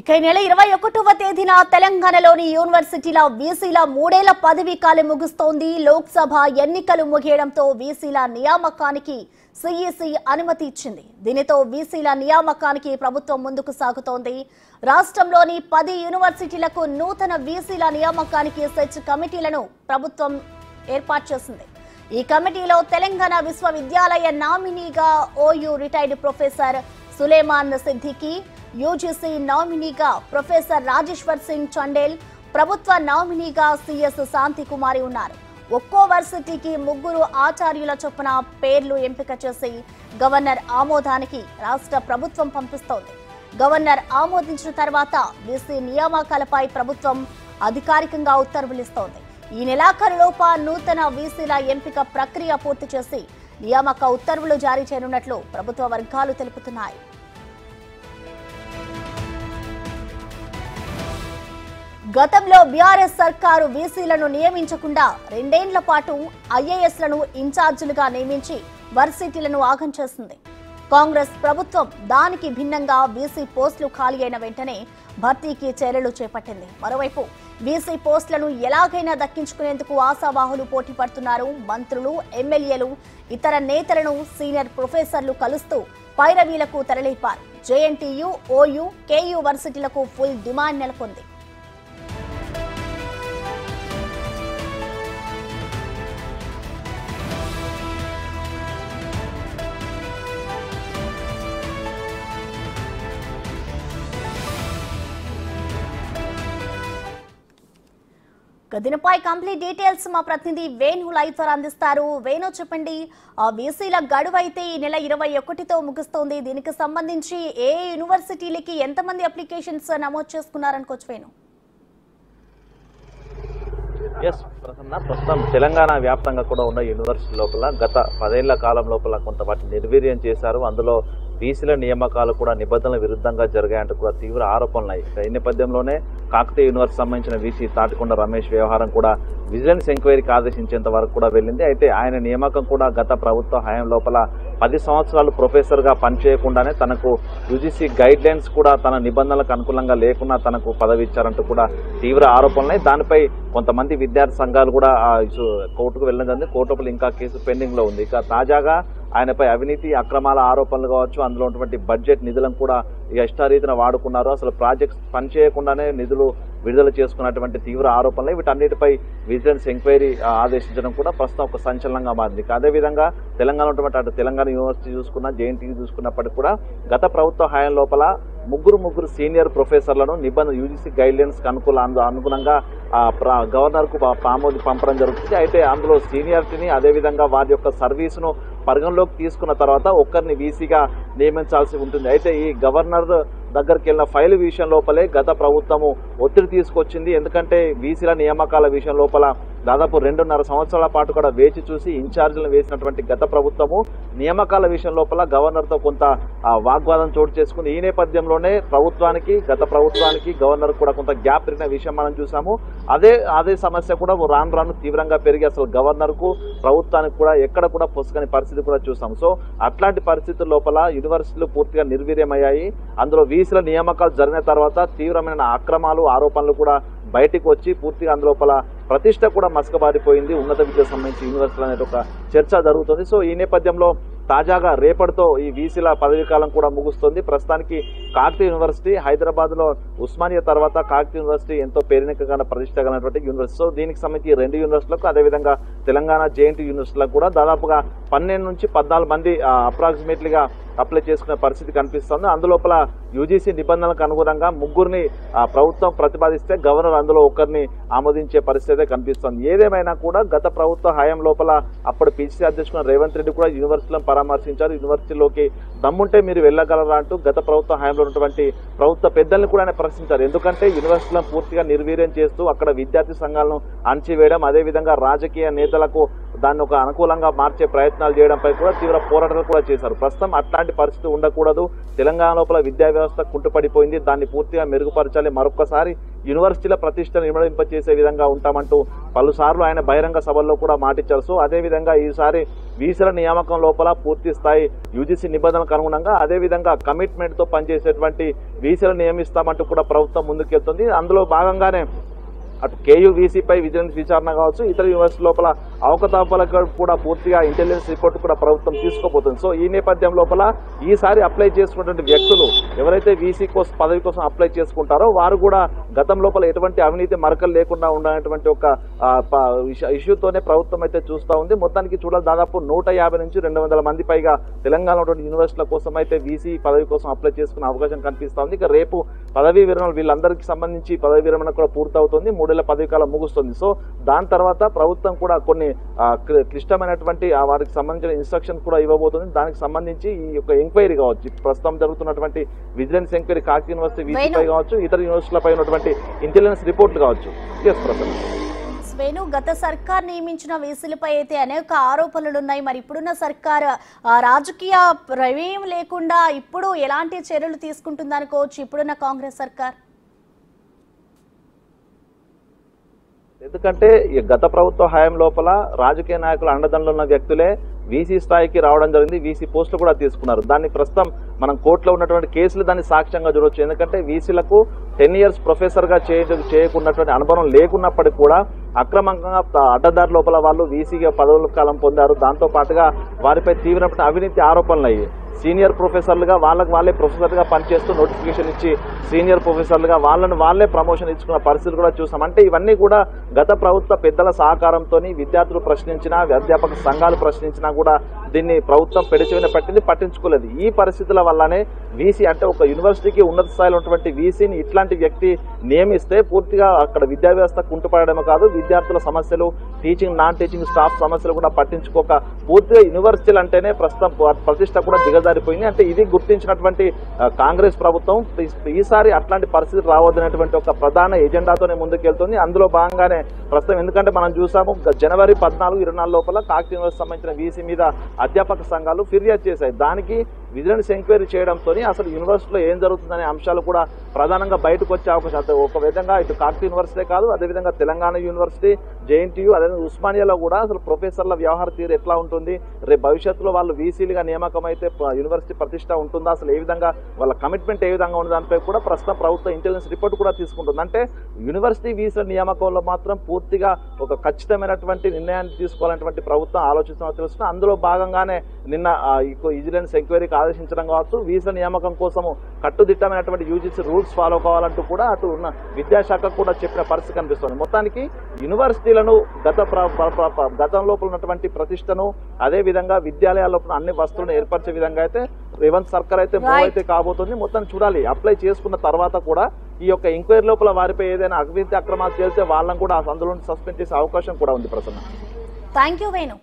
ఇక ఈ నెల 21వ తేదీన తెలంగాణలోని యూనివర్సిటీల వీసీల 3 ఏళ్ల పదవీ కాలం ముగుస్తోంది. లోక్సభ ఎన్నికలు ముగియడంతో వీసీల నియామకానికి సీఈసీ అనుమతి ఇచ్చింది. దీనితో వీసీల నియామకానికి ప్రభుత్వం ముందుకు సాగుతోంది. రాష్ట్రంలోని 10 యూనివర్సిటీలకు నూతన వీసీల నియామకానికి సెర్చ్ కమిటీలను ప్రభుత్వం ఏర్పాటు చేసింది. ఈ కమిటీలో తెలంగాణ విశ్వవిద్యాలయ నామినీగా OU retired professor Suleman Siddiqui, UGC నామినీగా ప్రొఫెసర్ రాజేశ్వర్ సింగ్ చండేల్, ప్రభుత్వ నామినీగా సిఎస్ శాంతి కుమారి ఉన్నారు. ఒక్కో వర్సిటీకి 3 ఆచార్యుల చొప్పున పేర్లు ఎంపిక చేసి గవర్నర్ ఆమోదానికి రాష్ట్ర ప్రభుత్వం పంపిస్తోంది. గవర్నర్ ఆమోదించిన తర్వాత వీసీ నియామకాలపై ప్రభుత్వం అధికారికంగా ఉత్తర్వులిస్తోంది. ఈ నెలాఖరులోప నూతన వీసీల ఎంపిక ప్రక్రియ పూర్తి చేసి నియామక ఉత్తర్వులు జారీ చేయనున్నట్లు ప్రభుత్వ వర్గాలు తెలుపుతున్నాయి. గతంలో బీఆర్ఎస్ సర్కారు వీసీలను నియమించకుండా 2 ఏళ్ల పాటు ఐఏఎస్లను ఇన్ఛార్జీలుగా నియమించి వర్సిటీలను ఆగం చేసింది. కాంగ్రెస్ ప్రభుత్వం దానికి భిన్నంగా వీసీ పోస్టులు ఖాళీ అయిన వెంటనే భర్తీకి చర్యలు చేపట్టింది. మరోవైపు వీసీ పోస్టులను ఎలాగైనా దక్కించుకునేందుకు ఆశావాహులు పోటీ పడుతున్నారు. మంత్రులు, ఎమ్మెల్యేలు, ఇతర నేతలను సీనియర్ ప్రొఫెసర్లు కలుస్తూ పైరవీలకు తెరలేపారు. జేఎన్టీయూ, ఓయూ, కేయూ వర్సిటీలకు ఫుల్ డిమాండ్ నెలకొంది. దీనిపై కంప్లీట్ డీటెయిల్స్ మా ప్రతినిధి వేణు లైవ్ ద్వారా అందిస్తారు. వేణు, చెప్పండి, వీసీల గడువు అయితే ఈ నెల 21తో ముగుస్తోంది. దీనికి సంబంధించి ఏ యూనివర్సిటీలకి ఎంతమంది అప్లికేషన్స్ నమోదు చేసుకున్నారనుకోవచ్చు వేణు? ప్రస్తుతం తెలంగాణ వ్యాప్తంగా కూడా ఉన్న యూనివర్సిటీ లోపల గత 10 ఏళ్ల కాలం లోపల కొంత వాటిని నిర్వీర్యం చేశారు. అందులో వీసీల నియామకాలు కూడా నిబంధనల విరుద్ధంగా జరిగాయంటూ కూడా తీవ్ర ఆరోపణలు. ఈ నేపథ్యంలోనే కాకతీయ యూనివర్సిటీ సంబంధించిన వీసీ తాటికొండ రమేష్ వ్యవహారం కూడా విజిలెన్స్ ఎంక్వైరీకి ఆదేశించేంత వరకు కూడా వెళ్ళింది. అయితే ఆయన నియామకం కూడా గత ప్రభుత్వ హయాం లోపల 10 సంవత్సరాలు ప్రొఫెసర్ గా పనిచేయకుండానే తనకు యూజీసీ గైడ్ లైన్స్ కూడా తన నిబంధనలకు అనుకూలంగా లేకుండా తనకు పదవి ఇచ్చారంటూ కూడా తీవ్ర ఆరోపణలు. దానిపై కొంతమంది విద్యార్థి సంఘాలు కూడా కోర్టుకు వెళ్ళడం జరిగింది. కోర్టులో ఇంకా కేసు పెండింగ్ లో ఉంది. ఇక తాజాగా ఆయనపై అవినీతి అక్రమాల ఆరోపణలు కావచ్చు, అందులో ఉన్నటువంటి బడ్జెట్ నిధులను కూడా ఇష్టారీతిన వాడుకున్నారు, అసలు ప్రాజెక్ట్స్ పనిచేయకుండానే నిధులు విడుదల చేసుకున్నటువంటి తీవ్ర ఆరోపణలు. వీటన్నిటిపై విజిలెన్స్ ఎంక్వైరీ ఆదేశించడం కూడా ప్రస్తుతం ఒక సంచలనంగా మారింది. అదేవిధంగా తెలంగాణ ఉన్నటువంటి అటు తెలంగాణ యూనివర్సిటీ చూసుకున్నా, జేఎన్టీయూ చూసుకున్నప్పటికీ కూడా గత ప్రభుత్వ హయాం లోపల ముగ్గురు సీనియర్ ప్రొఫెసర్లను నిబంధన యూజీసీ గైడ్ లైన్స్ అనుగుణంగా గవర్నర్ కు ఆమోది పంపడం జరుగుతుంది. అయితే అందులో సీనియారిటీని అదేవిధంగా వారి యొక్క సర్వీసును పరిగణలోకి తీసుకున్న తర్వాత ఒక్కరిని వీసీగా నియమించాల్సి ఉంటుంది. అయితే ఈ గవర్నర్ దగ్గరికి వెళ్ళిన ఫైల్ విషయం లోపలే గత ప్రభుత్వము ఒత్తిడి తీసుకొచ్చింది. ఎందుకంటే వీసీల నియామకాల విషయం లోపల దాదాపు 2.5 సంవత్సరాల పాటు కూడా వేచి చూసి ఇన్ఛార్జీలను వేసినటువంటి గత ప్రభుత్వము నియామకాల విషయం లోపల గవర్నర్ తో కొంత వాగ్వాదం చోటు చేసుకుంది. ఈ నేపథ్యంలోనే గత ప్రభుత్వానికి గవర్నర్ కూడా కొంత గ్యాప్ పెరిగిన విషయం మనం చూసాము. అదే సమస్య కూడా రాను తీవ్రంగా పెరిగి అసలు గవర్నర్ కు ప్రభుత్వానికి కూడా ఎక్కడ కూడా పొసగని పరిస్థితి కూడా చూసాం. సో అట్లాంటి పరిస్థితుల లోపల యూనివర్సిటీలు పూర్తిగా నిర్వీర్యమయ్యాయి. అందులో వీసీల నియామకాలు జరిగిన తర్వాత తీవ్రమైన అక్రమాలు, ఆరోపణలు కూడా బయటికి వచ్చి పూర్తిగా అందులోపల ప్రతిష్ట కూడా మసకబారిపోయింది. ఉన్నత విద్యకు సంబంధించి యూనివర్సిటీలు అనేది ఒక చర్చ జరుగుతుంది. సో ఈ నేపథ్యంలో తాజాగా రేపటితో ఈ వీసీల పదవీ కాలం కూడా ముగుస్తుంది. ప్రస్తుతానికి కాకతీయ యూనివర్సిటీ, హైదరాబాద్ లో ఉస్మానియా తర్వాత కాకతీయ యూనివర్సిటీ ఎంతో పేరునికగా ప్రతిష్ట కలిగినటువంటి యూనివర్సిటీ. సో దీనికి సంబంధించి 2 యూనివర్సిటీలకు అదేవిధంగా తెలంగాణ జేఎన్టీయూ యూనివర్సిటీలకు కూడా దాదాపుగా 12 నుంచి 14 మంది అప్రాక్సిమేట్లీగా అప్లై చేసుకునే పరిస్థితి కనిపిస్తుంది. అందులోపల యూజీసీ నిబంధనలకు అనుగుణంగా 3 ప్రభుత్వం ప్రతిపాదిస్తే గవర్నర్ అందులో ఒకరిని ఆమోదించే పరిస్థితి కనిపిస్తుంది. ఏదేమైనా కూడా గత ప్రభుత్వ హయాం లోపల అప్పుడు పీసీసీ అధ్యక్షుడు రేవంత్ రెడ్డి కూడా యూనివర్సిటీలను పరామర్శించారు. యూనివర్సిటీలోకి దమ్ముంటే మీరు వెళ్ళగలరా అంటూ గత ప్రభుత్వ హయాంలో ఉన్నటువంటి ప్రభుత్వ పెద్దల్ని కూడా ఆయన ప్రశ్నించారు. ఎందుకంటే యూనివర్సిటీలను పూర్తిగా నిర్వీర్యం చేస్తూ అక్కడ విద్యార్థి సంఘాలను అణచివేయడం, అదేవిధంగా రాజకీయ నేతలకు దాన్ని ఒక అనుకూలంగా మార్చే ప్రయత్నాలు చేయడంపై కూడా తీవ్ర పోరాటాలు కూడా చేశారు. ప్రస్తుతం అట్లాంటి పరిస్థితి ఉండకూడదు. తెలంగాణ లోపల విద్యా వ్యవస్థ కుంటుపడిపోయింది, దాన్ని పూర్తిగా మెరుగుపరచాలి, మరొకసారి యూనివర్సిటీల ప్రతిష్టను ఇనుమడింపచేసే విధంగా ఉంటామంటూ పలుసార్లు ఆయన బహిరంగ సభల్లో కూడా మాటిచ్చారు. సో అదేవిధంగా ఈసారి వీసీల నియామకం లోపల పూర్తి స్థాయి యూజీసీ నిబంధనలకు అనుగుణంగా అదేవిధంగా కమిట్మెంట్ తో పనిచేసేటువంటి వీసీలను నియమిస్తామంటూ కూడా ప్రభుత్వం ముందుకెళ్తుంది. అందులో భాగంగానే అటు కేయూవీసీపై విజిలెన్స్ విచారణ కావచ్చు, ఇతర యూనివర్సిటీ లోపల అవకతవకలకు కూడా పూర్తిగా ఇంటెలిజెన్స్ రిపోర్ట్ కూడా ప్రభుత్వం తీసుకోబోతుంది. సో ఈ నేపథ్యం లోపల ఈసారి అప్లై చేసుకున్నటువంటి వ్యక్తులు ఎవరైతే వీసీ పదవి కోసం అప్లై చేసుకుంటారో వారు కూడా గతం లోపల ఎటువంటి అవినీతి మరకలు లేకుండా ఉండేటువంటి ఒక ఇష్యూతోనే ప్రభుత్వం అయితే చూస్తూ ఉంది. మొత్తానికి చూడాలి, దాదాపు 150 నుంచి 200 మంది పైగా తెలంగాణలో యూనివర్సిటీల కోసం అయితే వీసీ పదవి కోసం అప్లై చేసుకునే అవకాశం కనిపిస్తూ ఉంది. ఇక రేపు పదవీ విరమణ వీళ్ళందరికీ సంబంధించి పదవీ విరమణ కూడా పూర్తవుతుంది, 3 ఏళ్ల పదవి కాలం ముగుస్తుంది. సో దాని తర్వాత ప్రభుత్వం కూడా కొన్ని క్లిష్టమైనటువంటి వారికి సంబంధించిన ఇన్స్ట్రక్షన్ కూడా ఇవ్వబోతుంది. దానికి సంబంధించి ఈ యొక్క ఎంక్వైరీ కావచ్చు, ప్రస్తుతం జరుగుతున్నటువంటి విజిలెన్స్ ఎంక్వైరీ కాకతీయ యూనివర్సిటీ వీసీపై కావచ్చు, ఇతర యూనివర్సిటీలపై ఉన్నటువంటి ఇంటెలిజెన్స్ రిపోర్ట్లు కావచ్చు. వేణు, గత సర్కార్ నియమించిన వీసీలపై అయితే అనేక ఆరోపణలు ఉన్నాయి. మరి ఇప్పుడున్న సర్కార్ రాజకీయ ప్రమేయం లేకుండా ఇప్పుడు ఎలాంటి చర్యలు తీసుకుంటుందనుకోవచ్చు ఇప్పుడున్న కాంగ్రెస్ సర్కార్? ఎందుకంటే ఈ గత ప్రభుత్వ హయాం లోపల రాజకీయ నాయకుల అండదండలు ఉన్న వ్యక్తులే వీసీ స్థాయికి రావడం జరిగింది, వీసీ పోస్టులు కూడా తీసుకున్నారు. దాన్ని ప్రస్తుతం మనం కోర్టులో ఉన్నటువంటి కేసులు దాన్ని సాక్ష్యంగా చూడవచ్చు. ఎందుకంటే వీసీలకు 10 years ప్రొఫెసర్ గా చేయకున్నటువంటి అనుభవం లేకున్నప్పటికీ కూడా అక్రమంగా అడ్డదారి లోపల వాళ్ళు వీసీగా పదవుల కాలం పొందారు. దాంతో పాటుగా వారిపై తీవ్రమైన అవినీతి ఆరోపణలు అయ్యాయి. సీనియర్ ప్రొఫెసర్లుగా వాళ్ళే ప్రొఫెసర్గా పనిచేస్తూ నోటిఫికేషన్ ఇచ్చి సీనియర్ ప్రొఫెసర్లుగా వాళ్ళే ప్రమోషన్ ఇచ్చుకున్న పరిస్థితులు కూడా చూసాం. అంటే ఇవన్నీ కూడా గత ప్రభుత్వ పెద్దల సహకారంతో విద్యార్థులు ప్రశ్నించినా, అధ్యాపక సంఘాలు ప్రశ్నించినా కూడా దీన్ని ప్రభుత్వం పెడిచెవిన పట్టించుకోలేదు. ఈ పరిస్థితుల వల్లనే వీసీ అంటే ఒక యూనివర్సిటీకి ఉన్నత స్థాయిలో ఉన్నటువంటి వీసీని ఇట్లాంటి వ్యక్తి నియమిస్తే పూర్తిగా అక్కడ విద్యా వ్యవస్థ కుంటుపడమే కాదు, విద్యార్థుల సమస్యలు, టీచింగ్ నాన్ టీచింగ్ స్టాఫ్ సమస్యలు కూడా పట్టించుకోక పూర్తిగా యూనివర్సిటీలు అంటేనే ప్రస్తుతం ప్రతిష్ట కూడా దిగజారిపోయింది. అంటే ఇది గుర్తించినటువంటి కాంగ్రెస్ ప్రభుత్వం ఈసారి అట్లాంటి పరిస్థితి రావద్దనేటువంటి ఒక ప్రధాన ఎజెండాతోనే ముందుకెళ్తుంది. అందులో భాగంగానే ప్రస్తుతం ఎందుకంటే మనం చూసాము జనవరి 14, 24 లోపల కాకతీయ యూనివర్సిటీ సంబంధించిన వీసీ మీద అధ్యాపక సంఘాలు ఫిర్యాదు చేశాయి. దానికి విజిలెన్స్ ఎంక్వైరీ చేయడంతో అసలు యూనివర్సిటీలో ఏం జరుగుతుందనే అంశాలు కూడా ప్రధానంగా బయటకు వచ్చే అవకాశం. ఒక విధంగా ఇటు కాకతీయ యూనివర్సిటీ కాదు, అదేవిధంగా తెలంగాణ యూనివర్సిటీ, జేఎన్టీయూ, అదేవిధంగా ఉస్మానియాలో కూడా అసలు ప్రొఫెసర్ల వ్యవహార తీరు ఎట్లా ఉంటుంది, రేపు భవిష్యత్తులో వాళ్ళు వీసీలుగా నియామకం అయితే యూనివర్సిటీ ప్రతిష్ట ఉంటుందా, అసలు ఏ విధంగా వాళ్ళ కమిట్మెంట్ ఏ విధంగా ఉంది దానిపై కూడా ప్రస్తుతం ప్రభుత్వం ఇంటెలిజెన్స్ రిపోర్ట్ కూడా తీసుకుంటుంది. అంటే యూనివర్సిటీ వీసీల నియామకంలో మాత్రం పూర్తిగా ఒక ఖచ్చితమైనటువంటి నిర్ణయాన్ని తీసుకోవాలనేటువంటి ప్రభుత్వం ఆలోచిస్తున్నట్టు తెలుస్తుంది. అందులో భాగంగానే నిన్న విజిలెన్స్ ఎంక్వైరీకి ఆదేశించడం కావచ్చు, వీసా నియామకం కోసము కట్టుదిట్టమైనటువంటి యూజీసీ రూల్స్ ఫాలో కావాలంటూ కూడా అటు ఉన్న విద్యాశాఖ కూడా చెప్పిన పరిస్థితి కనిపిస్తుంది. మొత్తానికి యూనివర్సిటీలను గతం లోపల ఉన్నటువంటి ప్రతిష్టను, అదే విధంగా విద్యాలయాల లోపల అన్ని వస్తువులను ఏర్పరిచే విధంగా అయితే రేవంత్ సర్కార్ అయితే మూవ్ అయితే కాబోతుంది. మొత్తం చూడాలి, అప్లై చేసుకున్న తర్వాత కూడా ఈ యొక్క ఎంక్వైరీ లోపల వారిపై ఏదైనా అవినీతి అక్రమాలు చేస్తే వాళ్ళని కూడా అందులో సస్పెండ్ చేసే అవకాశం కూడా ఉంది. Prasanna, thank you Venu.